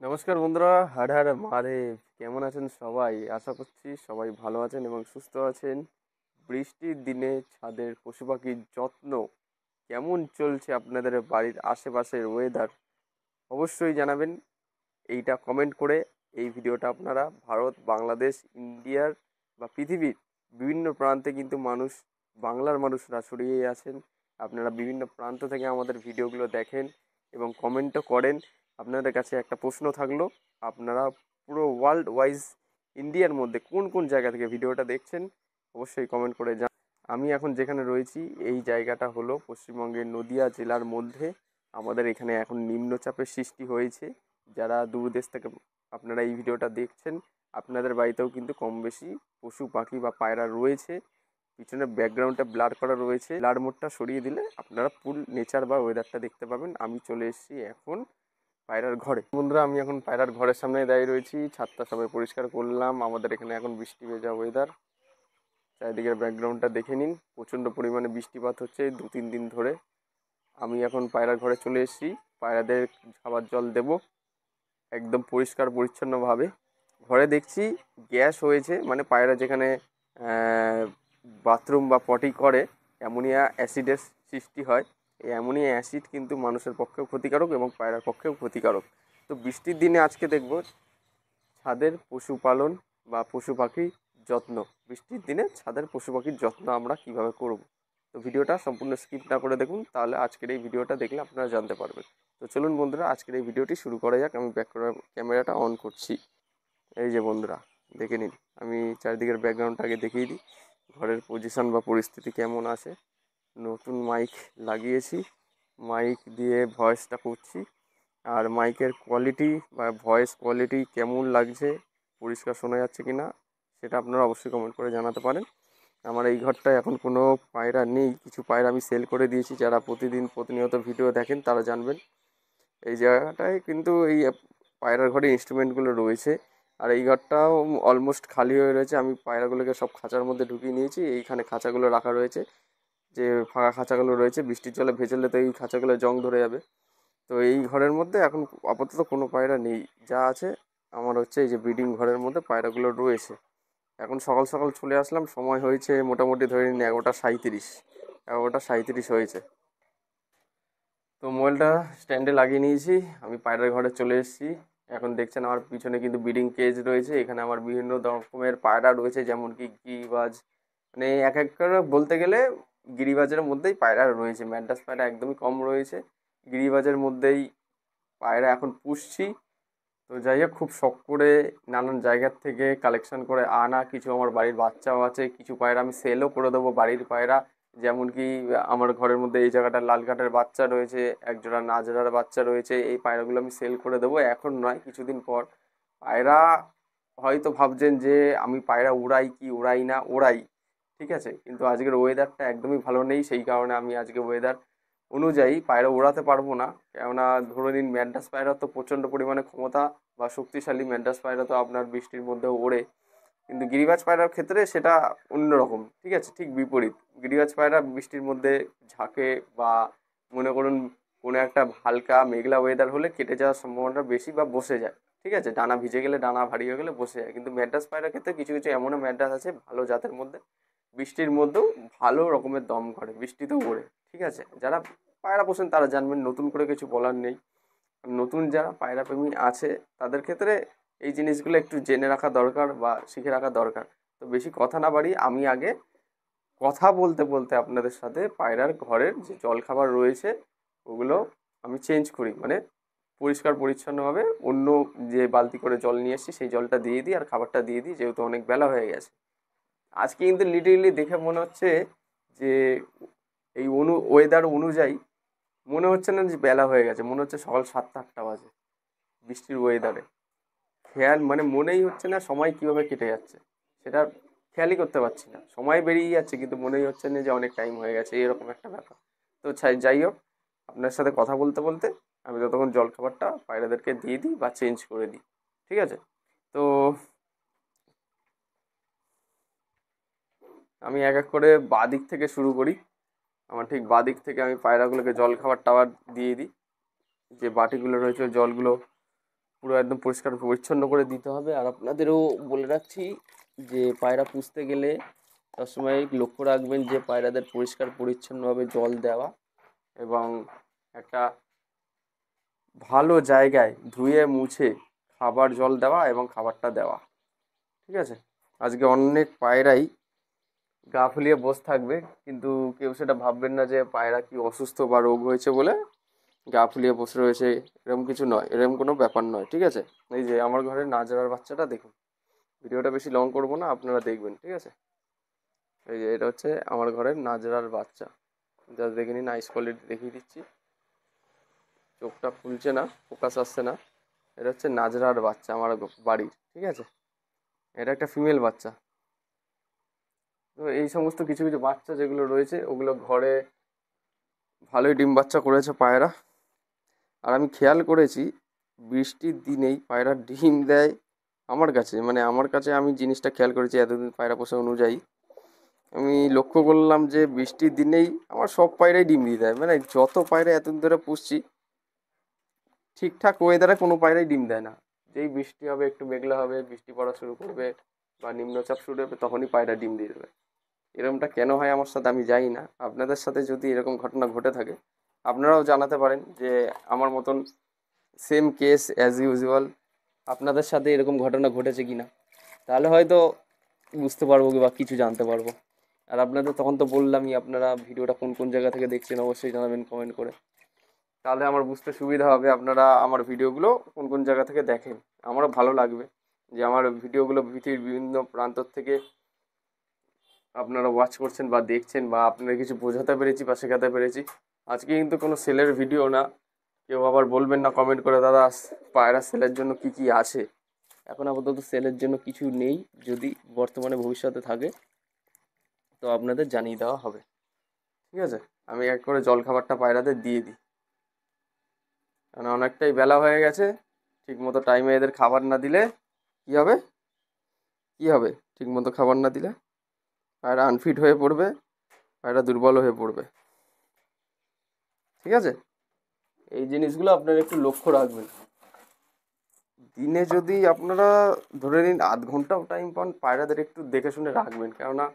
নমস্কার বন্ধুরা, হর হর মহাদেব। কেমন আছেন সবাই? আশা করছি সবাই ভালো আছেন এবং সুস্থ আছেন। বৃষ্টির দিনে ছাদের পশু পাখির যত্ন কেমন চলছে? আপনাদের বাড়ির আশেপাশের ওয়েদার অবশ্যই জানাবেন। এইটা কমেন্ট করে। এই ভিডিওটা আপনারা ভারত, বাংলাদেশ, ইন্ডিয়ার বা পৃথিবীর বিভিন্ন প্রান্তে কিন্তু বাংলার মানুষরা ছড়িয়ে আছেন। আপনারা বিভিন্ন প্রান্ত থেকে আমাদের ভিডিওগুলো দেখেন এবং কমেন্টও করেন। আপনাদের কাছে একটা প্রশ্ন থাকলো, আপনারা পুরো ওয়ার্ল্ড ওয়াইজ ইন্ডিয়ার মধ্যে কোন কোন জায়গা থেকে ভিডিওটা দেখছেন অবশ্যই কমেন্ট করে আমি এখন যেখানে রয়েছি এই জায়গাটা হলো পশ্চিমবঙ্গের নদিয়া জেলার মধ্যে। আমাদের এখানে এখন নিম্নচাপের সৃষ্টি হয়েছে। যারা দূর দেশ থেকে আপনারা এই ভিডিওটা দেখছেন, আপনাদের বাড়িতেও কিন্তু কম বেশি পশু পাখি বা পায়রা রয়েছে। পিছনে ব্যাকগ্রাউন্ডটা ব্লার করা রয়েছে, ব্লার মোডটা সরিয়ে দিলে আপনারা ফুল নেচার বা ওয়েদারটা দেখতে পাবেন। আমি চলে এসেছি এখন পায়রার ঘরে। বন্ধুরা, আমি এখন পায়রার ঘরের সামনে দাঁড়িয়ে রয়েছি। ছাদটা সবাই পরিষ্কার করলাম। আমাদের এখানে এখন বৃষ্টি ভেজা ওয়েদার। চারিদিকের ব্যাকগ্রাউন্ডটা দেখে নিন, প্রচণ্ড পরিমাণে বৃষ্টিপাত হচ্ছে 2-3 দিন ধরে। আমি এখন পায়রার ঘরে চলে এসেছি। পায়রাদের খাবার জল দেব একদম পরিষ্কার পরিচ্ছন্নভাবে। ঘরে দেখছি গ্যাস হয়েছে, মানে পায়রা যেখানে বাথরুম বা পটি করে অ্যামোনিয়া অ্যাসিডের সৃষ্টি হয়। এই অ্যামোনিয়া অ্যাসিড কিন্তু মানুষের পক্ষেও ক্ষতিকারক এবং পায়রার পক্ষেও ক্ষতিকারক। তো বৃষ্টির দিনে আজকে দেখব ছাদের পশুপালন বা পশু পাখির যত্ন। বৃষ্টির দিনে ছাদের পশু পাখির যত্ন আমরা কিভাবে করব। তো ভিডিওটা সম্পূর্ণ স্কিপ না করে দেখুন, তাহলে আজকের এই ভিডিওটা দেখলে আপনারা জানতে পারবেন। তো চলুন বন্ধুরা, আজকের এই ভিডিওটি শুরু করা যাক। আমি ব্যাক ক্যামেরাটা অন করছি। এই যে বন্ধুরা, দেখে নিন। আমি চারিদিকের ব্যাকগ্রাউন্ডটা আগে দেখিয়ে দিই, ঘরের পজিশন বা পরিস্থিতি কেমন আছে। নতুন মাইক লাগিয়েছি, মাইক দিয়ে ভয়েসটা করছি। আর মাইকের কোয়ালিটি বা ভয়েস কোয়ালিটি কেমন লাগছে, পরিষ্কার শোনা যাচ্ছে কি না, সেটা আপনারা অবশ্যই কমেন্ট করে জানাতে পারেন। আমার এই ঘরটায় এখন কোনো পায়রা নেই, কিছু পায়রা আমি সেল করে দিয়েছি। যারা প্রতিনিয়ত ভিডিও দেখেন তারা জানবেন। এই জায়গাটায় কিন্তু এই পায়রার ঘরে ইনস্ট্রুমেন্টগুলো রয়েছে। আর এই ঘরটাও অলমোস্ট খালি হয়ে রয়েছে। আমি পায়রাগুলোকে সব খাঁচার মধ্যে ঢুকিয়ে নিয়েছি। এইখানে খাঁচাগুলো রাখা রয়েছে, যে ফাঁকা খাঁচাগুলো রয়েছে, বৃষ্টির জলে ভেজালে তো এই খাঁচাগুলো জং ধরে যাবে। তো এই ঘরের মধ্যে এখন আপাতত কোনো পায়রা নেই। যা আছে আমার হচ্ছে এই যে ব্রিডিং ঘরের মধ্যে পায়রাগুলো রয়েছে। এখন সকাল সকাল চলে আসলাম, সময় হয়েছে মোটামুটি ধরে নিন 11টা 37। 11টা 37 হয়েছে। তো মোবাইলটা স্ট্যান্ডে লাগিয়ে নিয়েছি, আমি পায়রার ঘরে চলে এসেছি। এখন দেখছেন আমার পিছনে কিন্তু ব্রিডিং কেজ রয়েছে। এখানে আমার বিভিন্ন রকমের পায়রা রয়েছে, যেমন কি গিরিবাজ, মানে এক এক করে বলতে গেলে গিরিবাজের মধ্যেই পায়রা রয়েছে। ম্যাড্রাস পায়রা একদমই কম রয়েছে, গিরিবাজের মধ্যেই পায়রা এখন পুষছি। তো যাই হোক, খুব শখ করে নানান জায়গার থেকে কালেকশন করে আনা কিছু আমার বাড়ির বাচ্চাও আছে। কিছু পায়রা আমি সেলও করে দেবো, বাড়ির পায়রা। যেমন কি আমার ঘরের মধ্যে এই জায়গাটা লাল কাঠের বাচ্চা রয়েছে, একজোড়া নাজরার বাচ্চা রয়েছে। এই পায়রাগুলো আমি সেল করে দেবো, এখন নয় কিছুদিন পর। পায়রা হয়তো ভাবছেন যে আমি পায়রা উড়াই কি উড়াই না, উড়াই, ঠিক আছে, কিন্তু আজকের ওয়েদারটা একদমই ভালো নেই। সেই কারণে আমি আজকে ওয়েদার অনুযায়ী পায়রা ওড়াতে পারবো না। কেননা ধরে নিন ম্যাড্রাস পায়রা তো প্রচণ্ড পরিমাণে ক্ষমতা বা শক্তিশালী। ম্যাড্রাস পায়রা তো আপনার বৃষ্টির মধ্যেও ওড়ে, কিন্তু গিরিবাজ পায়রার ক্ষেত্রে সেটা অন্যরকম, ঠিক আছে, ঠিক বিপরীত। গিরিবাজ পায়রা বৃষ্টির মধ্যে ঝাঁকে, বা মনে করুন কোনো একটা হালকা মেঘলা ওয়েদার হলে কেটে যাওয়ার সম্ভাবনাটা বেশি বা বসে যায়, ঠিক আছে, ডানা ভিজে গেলে, ডানা ভারী হয়ে গেলে বসে যায়। কিন্তু ম্যাড্রাস পায়রার ক্ষেত্রে কিছু কিছু এমনও ম্যাড্রাস আছে ভালো জাতের মধ্যে, বৃষ্টির মধ্যেও ভালো রকমের দম করে, বৃষ্টিতেও ওড়ে, ঠিক আছে। যারা পায়রা পোষেন তারা জানবেন, নতুন করে কিছু বলার নেই। নতুন যারা পায়রা প্রেমী আছে তাদের ক্ষেত্রে এই জিনিসগুলো একটু জেনে রাখা দরকার বা শিখে রাখা দরকার। তো বেশি কথা না বাড়িয়ে আমি আগে কথা বলতে বলতে আপনাদের সাথে পায়রার ঘরের যে জলখাবার রয়েছে ওগুলো আমি চেঞ্জ করি, মানে পরিষ্কার পরিচ্ছন্নভাবে অন্য যে বালতি করে জল নিয়ে এসেছি সেই জলটা দিয়ে দিই আর খাবারটা দিয়ে দিই, যেহেতু অনেক বেলা হয়ে গেছে। আজকে কিন্তু লিটারেলি দেখে মনে হচ্ছে যে এই ওয়েদার অনুযায়ী মনে হচ্ছে না যে বেলা হয়ে গেছে, মনে হচ্ছে সকাল 7টা 8টা বাজে। বৃষ্টির ওয়েদারে খেয়াল, মানে মনেই হচ্ছে না সময় কিভাবে কেটে যাচ্ছে, সেটা খেয়ালই করতে পারছি না। সময় বেরিয়ে যাচ্ছে কিন্তু মনেই হচ্ছে না যে অনেক টাইম হয়ে গেছে, এরকম একটা ব্যাপার। তো যাই হোক, আপনার সাথে কথা বলতে বলতে আমি ততক্ষণ জলখাবারটা পায়রাদেরকে দিয়ে দিই বা চেঞ্জ করে দিই, ঠিক আছে। তো আমি এক এক করে বাদিক থেকে শুরু করি। আমার ঠিক বাদিক থেকে আমি পায়রাগুলোকে জলখাবার টাবার দিয়ে দিই। যে বাটিগুলো রয়েছে জলগুলো পুরো একদম পরিষ্কার পরিচ্ছন্ন করে দিতে হবে। আর আপনাদেরও বলে রাখছি যে পায়রা পুষতে গেলে সবসময় লক্ষ্য রাখবেন যে পায়রাদের পরিষ্কার পরিচ্ছন্নভাবে জল দেওয়া এবং একটা ভালো জায়গায় ধুয়ে মুছে খাবার জল দেওয়া এবং খাবারটা দেওয়া। ঠিক আছে? আজকে অনেক পায়রাই গা ফুলিয়ে বসে থাকবে, কিন্তু কেউ সেটা ভাববেন না যে পায়রা কি অসুস্থ বা রোগ হয়েছে বলে গা ফুলিয়ে বসে রয়েছে, এরকম কিছু নয়, এরকম কোনো ব্যাপার নয়। ঠিক আছে? এই যে আমার ঘরের নাজরার বাচ্চাটা দেখুন, ভিডিওটা বেশি লং করবো না, আপনারা দেখবেন। ঠিক আছে? এই যে এটা হচ্ছে আমার ঘরের নাজরার বাচ্চা, জাস্ট দেখে নিন, আইস কোয়ালিটি দেখিয়ে দিচ্ছি, চোখটা খুলছে না, ফোকাস আসছে না। এটা হচ্ছে নাজরার বাচ্চা আমার বাড়ির। ঠিক আছে? এটা একটা ফিমেল বাচ্চা। তো এই সমস্ত কিছু কিছু বাচ্চা যেগুলো রয়েছে ওগুলো ঘরে ভালোই ডিম বাচ্চা করেছে পায়রা। আর আমি খেয়াল করেছি বৃষ্টির দিনেই পায়রা ডিম দেয় আমার কাছে, মানে আমার কাছে আমি জিনিসটা খেয়াল করেছি এতদিন পায়রা পোষা অনুযায়ী। আমি লক্ষ্য করলাম যে বৃষ্টির দিনেই আমার সব পায়রাই ডিম দিয়ে দেয়, মানে যত পায়রা এতদিন ধরে পুষছি ঠিকঠাক ওয়েদারে কোনো পায়রাই ডিম দেয় না। যেই বৃষ্টি হবে, একটু মেঘলা হবে, বৃষ্টি পড়া শুরু করবে বা নিম্নচাপ শুরু হবে, তখনই পায়রা ডিম দিয়ে দেবে। এরকমটা কেন হয় আমার সাথে আমি জানি না। আপনাদের সাথে যদি এরকম ঘটনা ঘটে থাকে আপনারাও জানাতে পারেন যে আমার মতন সেম কেস অ্যাজ ইউজুয়াল আপনাদের সাথে এরকম ঘটনা ঘটেছে কি না। তাহলে হয়তো বুঝতে পারবো বা কিছু জানতে পারবো। আর আপনাদের তখন তো বললামই, আপনারা ভিডিওটা কোন কোন জায়গা থেকে দেখছেন অবশ্যই জানাবেন কমেন্ট করে, তাহলে আমার বুঝতে সুবিধা হবে আপনারা আমার ভিডিওগুলো কোন কোন জায়গা থেকে দেখেন। আমারও ভালো লাগবে যে আমার ভিডিওগুলো পৃথিবীর বিভিন্ন প্রান্ত থেকে আপনারা ওয়াচ করছেন বা দেখছেন, বা আপনারা কিছু বোঝাতে পেরেছি বা শেখাতে পেরেছি। আজকে কিন্তু কোনো সেলের ভিডিও না, কেউ আবার বলবেন না কমেন্ট করে দাদা পায়রা সেলের জন্য কি কি আছে। এখন আপাতত সেলের জন্য কিছু নেই, যদি বর্তমানে ভবিষ্যতে থাকে তো আপনাদের জানিয়ে দেওয়া হবে। ঠিক আছে? আমি এক করে জল খাবারটা পায়রাদের দিয়ে দিই, কারণ অনেকটাই বেলা হয়ে গেছে। ঠিক মতো টাইমে এদের খাবার না দিলে কী হবে, কী হবে ঠিক মতো খাবার না দিলে পায়রা আনফিট হয়ে পড়বে, পায়রা দুর্বল হয়ে পড়বে। ঠিক আছে? এই জিনিসগুলো আপনারা একটু লক্ষ্য রাখবেন। দিনে যদি আপনারা ধরে নিন আধ ঘন্টাও টাইম পান, পায়রাদের একটু দেখে শুনে রাখবেন, কেননা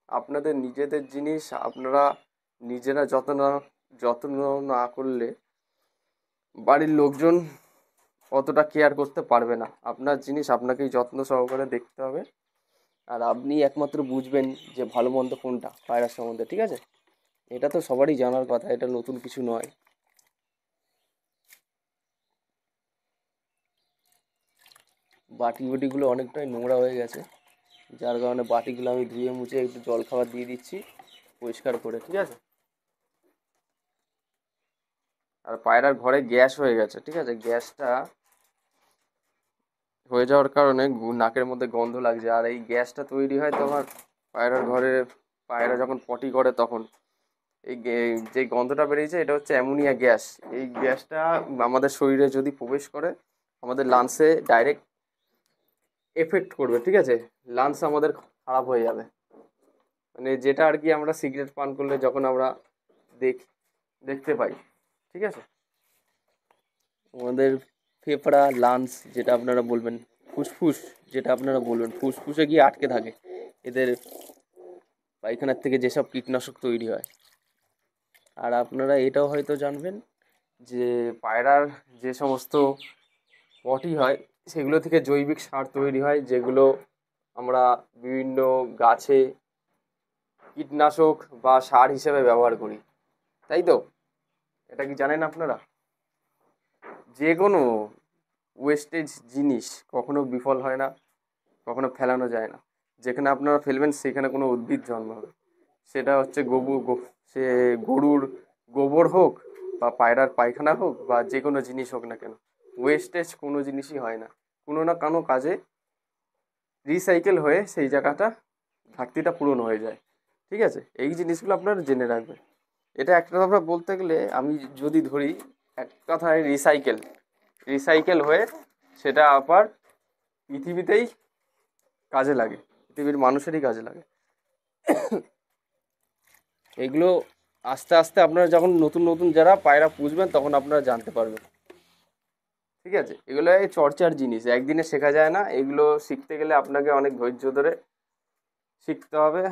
আপনাদের নিজেদের জিনিস আপনারা নিজেরা যত্ন না করলে বাড়ির লোকজন অতটা কেয়ার করতে পারবে না। আপনার জিনিস আপনাকেই যত্ন সহকারে দেখতে হবে, আর আপনি একমাত্র বুঝবেন যে ভালো মন্দ কোনটা পায়রার সম্বন্ধে। ঠিক আছে? এটা তো সবারই জানার কথা, এটা নতুন কিছু নয়। বাটিগুলো অনেকটাই নোংরা হয়ে গেছে, যার কারণে বাটিগুলো আমি ধুয়ে মুছে একটু জল খাবার দিয়ে দিচ্ছি পরিষ্কার করে। ঠিক আছে? আর পায়রার ঘরে গ্যাস হয়ে গেছে। ঠিক আছে? গ্যাসটা হয়ে যাওয়ার কারণে নাকের মধ্যে গন্ধ লাগছে, আর এই গ্যাসটা তৈরি হয় তোমার পায়রার ঘরে, পায়রা যখন পটি করে তখন এই যে গন্ধটা বেরিয়েছে এটা হচ্ছে অ্যামোনিয়া গ্যাস। এই গ্যাসটা আমাদের শরীরে যদি প্রবেশ করে আমাদের লাংসে ডাইরেক্ট এফেক্ট করবে। ঠিক আছে? লাংস আমাদের খারাপ হয়ে যাবে, মানে যেটা আর কি আমরা সিগারেট পান করলে যখন আমরা দেখ দেখতে পাই। ঠিক আছে? আমাদের ফেফড়া, লাংস যেটা আপনারা বলবেন, ফুসফুস যেটা আপনারা বলবেন, ফুসফুসে গিয়ে আটকে থাকে এদের পায়খানার থেকে যেসব কীটনাশক তৈরি হয়। আর আপনারা এটাও হয়তো জানবেন যে পায়রার যে সমস্ত পটি হয় সেগুলো থেকে জৈবিক সার তৈরি হয়, যেগুলো আমরা বিভিন্ন গাছে কীটনাশক বা সার হিসেবে ব্যবহার করি। তাই তো? এটা কি জানেন আপনারা? যে কোনো ওয়েস্টেজ জিনিস কখনো বিফল হয় না, কখনো ফেলানো যায় না। যেখানে আপনারা ফেলবেন সেখানে কোনো উদ্ভিদ জন্মাবে। সেটা হচ্ছে সে গরুর গোবর হোক বা পায়রার পায়খানা হোক বা যে কোনো জিনিস হোক না কেন, ওয়েস্টেজ কোনো জিনিসই হয় না, কোনো না কোনো কাজে রিসাইকেল হয়ে সেই জায়গাটা ঘাটতিটা পূরণ হয়ে যায়। ঠিক আছে? এই জিনিসগুলো আপনারা জেনে রাখবেন। এটা একটা কথা বলতে গেলে আমি যদি ধরি এক কথায় রিসাইকেল হয়ে সেটা আবার পৃথিবীতেই কাজে লাগে, পৃথিবীর মানুষেরই কাজে লাগে। এগুলো আস্তে আস্তে আপনারা যখন নতুন নতুন যারা পায়রা পুষবেন তখন আপনারা জানতে পারবেন। ঠিক ঠিক আছে, এগুলো এই চর্চার জিনিস, একদিনে শেখা যায় না। এগুলো শিখতে গেলে আপনাকে অনেক ধৈর্য ধরে শিখতে হবে।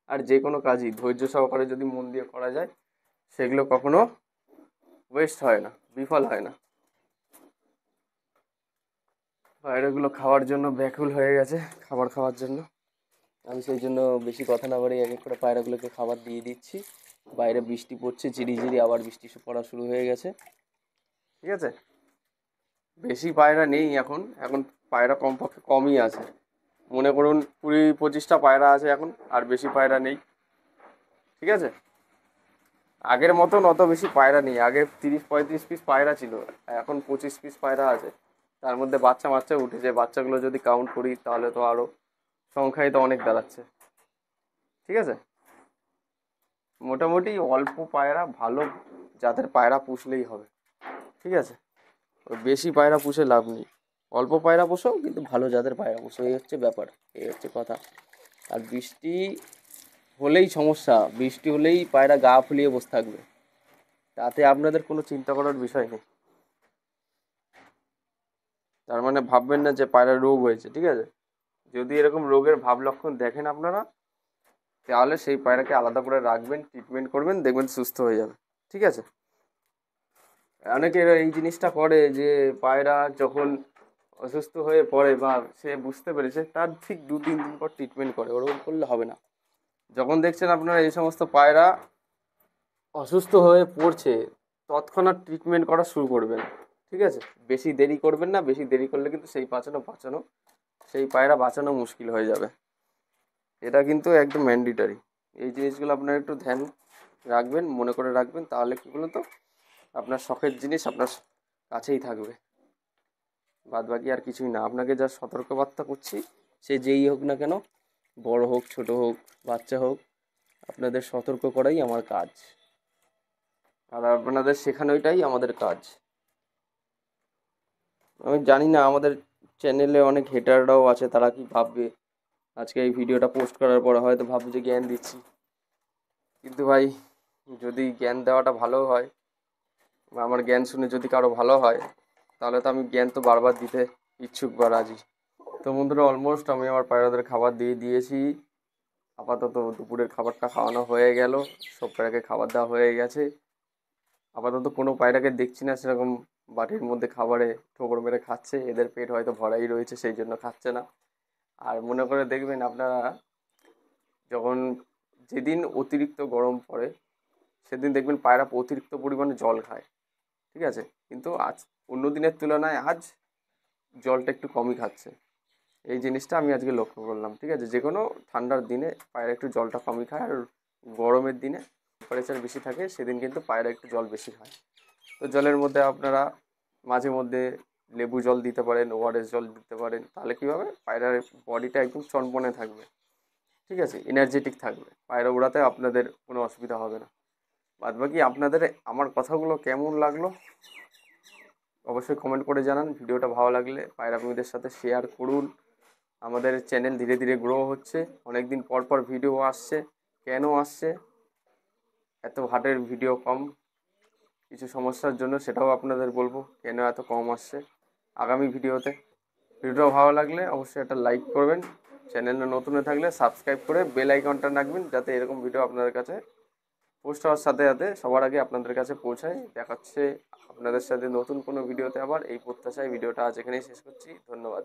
আর যে কোনো কাজই ধৈর্য সহকারে যদি মন দিয়ে করা যায়, সেগুলো কখনো ওয়েস্ট হয় না, বিফল হয় না। পায়রাগুলো খাওয়ার জন্য ব্যাকুল হয়ে গেছে, খাবার খাওয়ার জন্য। আমি সেই জন্য বেশি কথা না বলে এক এক করে পায়রাগুলোকে খাবার দিয়ে দিচ্ছি। বাইরে বৃষ্টি পড়ছে ঝিরিঝিরি, আবার বৃষ্টি পড়া শুরু হয়ে গেছে। ঠিক আছে, বেশি পায়রা নেই এখন, এখন পায়রা কমপক্ষে কমই আছে। মনে করুন 20-25টা পায়রা আছে এখন, আর বেশি পায়রা নেই। ঠিক আছে, আগের মতন অত বেশি পায়রা নেই। আগে 30-35 পিস পায়রা ছিল, এখন 25 পিস পায়রা আছে। তার মধ্যে বাচ্চা বাচ্চা উঠেছে, বাচ্চাগুলো যদি কাউন্ট করি তাহলে তো আরও সংখ্যায় তো অনেক দাঁড়াচ্ছে। ঠিক আছে, মোটামুটি অল্প পায়রা ভালো জাতের পায়রা পুষলেই হবে। ঠিক আছে, ওই বেশি পায়রা পুষে লাভ নেই, অল্প পায়রা পোষো কিন্তু ভালো জাতের পায়রা পোষো, এই হচ্ছে ব্যাপার, এই হচ্ছে কথা। আর বৃষ্টি হলেই সমস্যা, বৃষ্টি হলেই পায়রা গা ফুলিয়ে বসে থাকবে, তাতে আপনাদের কোনো চিন্তা করার বিষয় নেই। তার মানে ভাববেন না যে পায়রার রোগ হয়েছে। ঠিক আছে, যদি এরকম রোগের ভাব লক্ষণ দেখেন আপনারা, তাহলে সেই পায়রাকে আলাদা করে রাখবেন, ট্রিটমেন্ট করবেন, দেখবেন সুস্থ হয়ে যাবে। ঠিক আছে, অনেকে এই জিনিসটা করে যে পায়রা যখন অসুস্থ হয়ে পড়ে বা সে বুঝতে পেরেছে, তার ঠিক 2-3 দিন পর ট্রিটমেন্ট করে। ওরকম করলে হবে না। যখন দেখছেন আপনারা এই সমস্ত পায়রা অসুস্থ হয়ে পড়ছে, তৎক্ষণাৎ ট্রিটমেন্ট করা শুরু করবেন। ঠিক আছে, বেশি দেরি করবেন না, বেশি দেরি করলে কিন্তু সেই পায়রা বাঁচানো মুশকিল হয়ে যাবে। এটা কিন্তু একদম ম্যান্ডেটরি। এই জিনিসগুলো আপনারা একটু ধ্যান রাখবেন, মনে করে রাখবেন, তাহলে কি বলুন তো, আপনার শখের জিনিস আপনার কাছেই থাকবে। বাদ বাকি আর কিছুই না। আপনাকে যা সতর্কবার্তা করছি, সে যেই হোক না কেন, বড় হোক ছোট হোক বাচ্চা হোক, আপনাদের সতর্ক করাই আমার কাজ, আর আপনাদের শেখানোটাই আমাদের কাজ। আমি জানি না আমাদের চ্যানেলে অনেক হেটাররাও আছে, তারা কি ভাববে, আজকে এই ভিডিওটা পোস্ট করার পরে হয়তো ভাববে যে জ্ঞান দিচ্ছি। কিন্তু ভাই, যদি জ্ঞান দেওয়াটা ভালো হয় বা আমার জ্ঞান শুনে যদি কারো ভালো হয়, তাহলে তো আমি জ্ঞান তো বারবার দিতে ইচ্ছুক বা রাজি। তো বন্ধুরা, অলমোস্ট আমি আমার পায়রাদের খাবার দিয়ে দিয়েছি। আপাতত দুপুরের খাবারটা খাওয়ানো হয়ে গেল, সব পায়রাকে খাবার দেওয়া হয়ে গেছে। আপাতত কোনো পায়রাকে দেখছি না সেরকম বাটির মধ্যে খাবারে ঠোকর মেরে খাচ্ছে। এদের পেট হয়তো ভরাই রয়েছে, সেই জন্য খাচ্ছে না। আর মনে করে দেখবেন আপনারা, যখন যেদিন অতিরিক্ত গরম পড়ে সেদিন দেখবেন পায়রা অতিরিক্ত পরিমাণে জল খায়। ঠিক আছে, কিন্তু আজ অন্য দিনের তুলনায় আজ জলটা একটু কমই খাচ্ছে। এই জিনিসটা আমি আজকে লক্ষ্য করলাম। ঠিক আছে, যে কোনো ঠান্ডার দিনে পায়রা একটু জলটা কমই খায়, আর গরমের দিনে টেম্পারেচার বেশি থাকে সেদিন কিন্তু পায়রা একটু জল বেশি খায়। তো জলের মধ্যে আপনারা মাঝে মধ্যে লেবু জল দিতে পারেন, ওআরএস জল দিতে পারেন, তাহলে কী হবে, পায়রার বডিটা একদম চনমনে থাকবে। ঠিক আছে, এনার্জেটিক থাকবে, পায়রা উড়াতে আপনাদের কোনো অসুবিধা হবে না। বাদবাকি আপনাদের আমার কথাগুলো কেমন লাগলো অবশ্যই কমেন্ট করে জানান। ভিডিওটা ভালো লাগলে পায়রা প্রেমীদের সাথে শেয়ার করুন। আমাদের চ্যানেল ধীরে ধীরে গ্রো হচ্ছে, অনেক দিন পর পর ভিডিও আসছে। কেন আসছে এত হার্টের ভিডিও কম, কিছু সমস্যার জন্য, সেটাও আপনাদের বলবো কেন এত কম আসছে আগামী ভিডিওতে। ভিডিওটা ভালো লাগলে অবশ্যই একটা লাইক করবেন, চ্যানেলে নতুন হয়ে থাকলে সাবস্ক্রাইব করে বেল আইকনটা রাখবেন, যাতে এরকম ভিডিও আপনাদের কাছে পোস্ট হওয়ার সাথে সাথে সবার আগে আপনাদের কাছে পৌঁছায়। দেখাচ্ছে আপনাদের সাথে নতুন কোনো ভিডিওতে আবার, এই প্রত্যাশায় ভিডিওটা আজ এখানেই শেষ করছি। ধন্যবাদ।